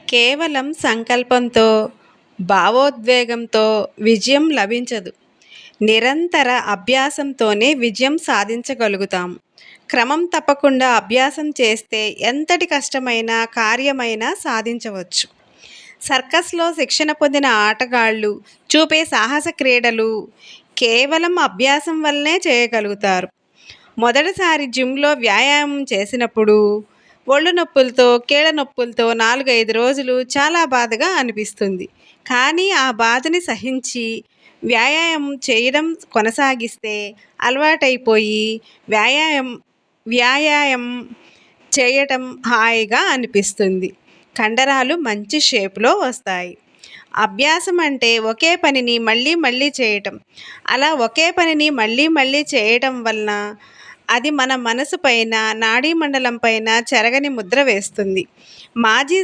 కేవలం సంకల్పంతో, భావోద్వేగంతో విజయం లభించదు. నిరంతర అభ్యాసంతోనే విజయం సాధించగలుగుతాం. క్రమం తప్పకుండా అభ్యాసం చేస్తే ఎంతటి కష్టమైన కార్యమైనా సాధించవచ్చు. సర్కస్‌లో శిక్షణ పొందిన ఆటగాళ్ళు చూపే సాహస క్రీడలు కేవలం అభ్యాసం వల్లనే చేయగలుగుతారు. మొదటిసారి జిమ్‌లో వ్యాయామం చేసినప్పుడు ఒళ్ళు నొప్పులతో, కీళ్ళ నొప్పులతో 4, 5 రోజులు చాలా బాధగా అనిపిస్తుంది. కానీ ఆ బాధని సహించి వ్యాయామం చేయడం కొనసాగిస్తే అలవాటైపోయి వ్యాయామం వ్యాయామం చేయటం హాయిగా అనిపిస్తుంది. కండరాలు మంచి షేప్‌లో వస్తాయి. అభ్యాసం అంటే ఒకే పనిని మళ్ళీ మళ్ళీ చేయటం. అలా ఒకే పనిని మళ్ళీ మళ్ళీ చేయటం వలన అది మన మనసు పైన, నాడీ మండలం పైన చెరగని ముద్ర వేస్తుంది. మాజీ